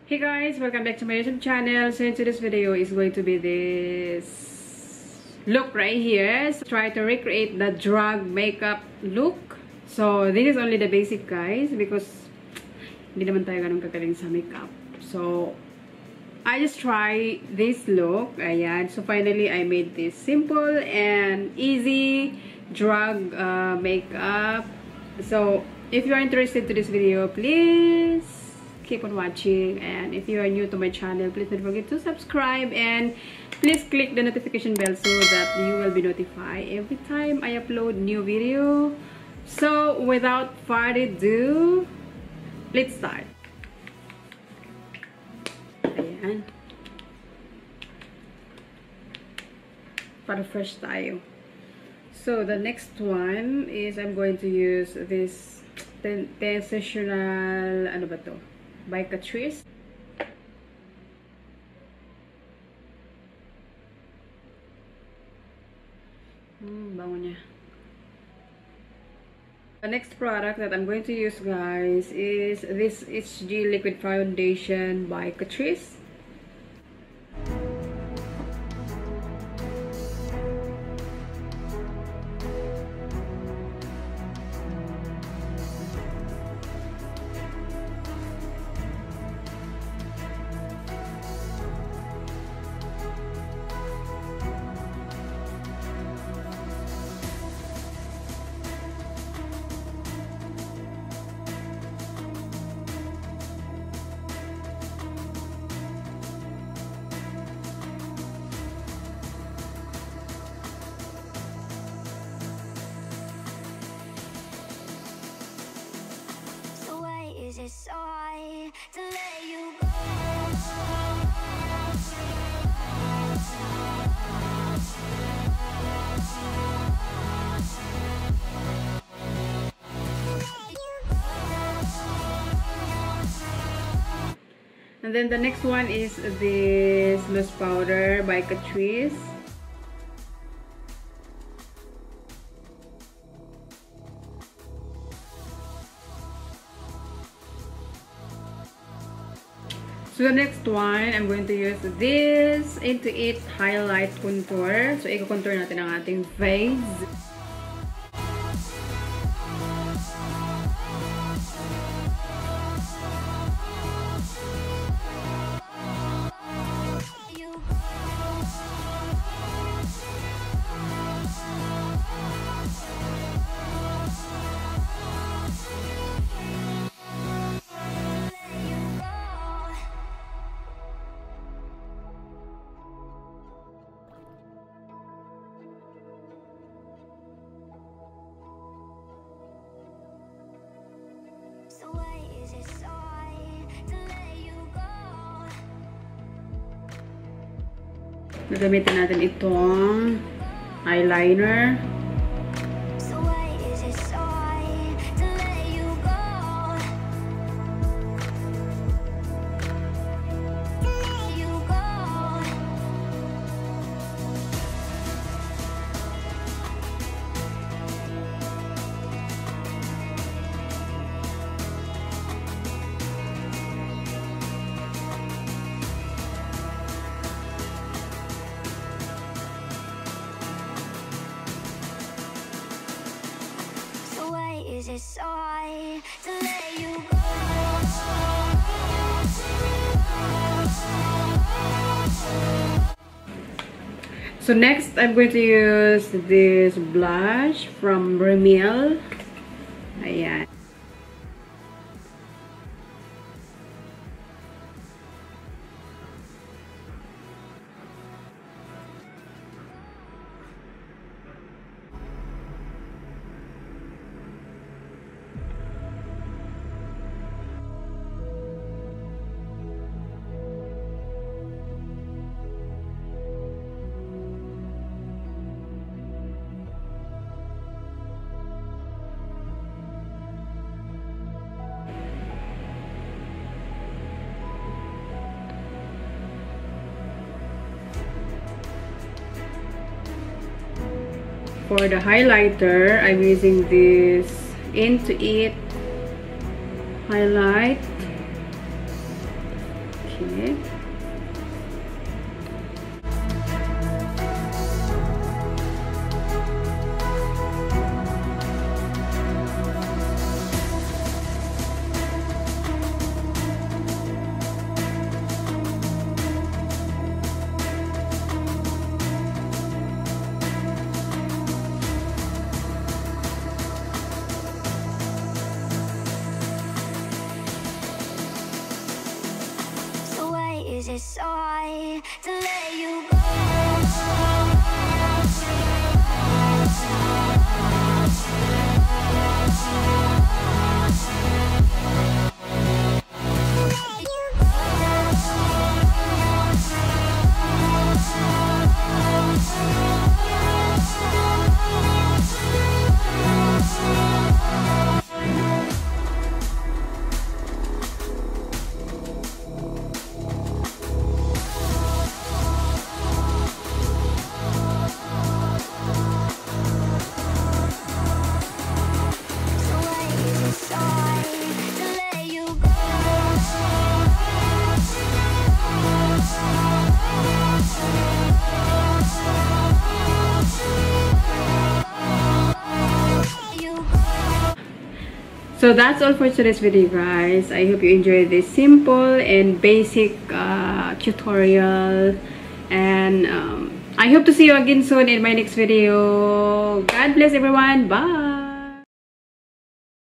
Hey guys, welcome back to my YouTube channel. So in today's video is going to be this look right here. So try to recreate the drag makeup look. So this is only the basic, guys, because hindi naman tayo ganun kagaling sa makeup. So I just try this look. Ayan. So finally I made this simple and easy drag makeup. So if you are interested to this video, please keep on watching, and if you are new to my channel, please don't forget to subscribe and please click the notification bell so that you will be notified every time I upload new video. So without further ado, let's start. Ayan. Para fresh tayo. So the next one is I'm going to use this transitional, ano ba to? By Catrice. Bango niya. The next product that I'm going to use, guys, is this HG Liquid Foundation by Catrice. It's alright to let you go. And then the next one is this loose powder by Catrice. So the next one, I'm going to use this 8-to-8 highlight contour. So i-contour natin ang ating face. Gagamitin natin itong eyeliner. It's alright to let you go. So next, I'm going to use this blush from Rious. Ayan. For the highlighter, I'm using this Into It highlight. Okay. Is it so hard to let you go? So that's all for today's video, guys. I hope you enjoyed this simple and basic tutorial, and I hope to see you again soon in my next video. God bless everyone. Bye.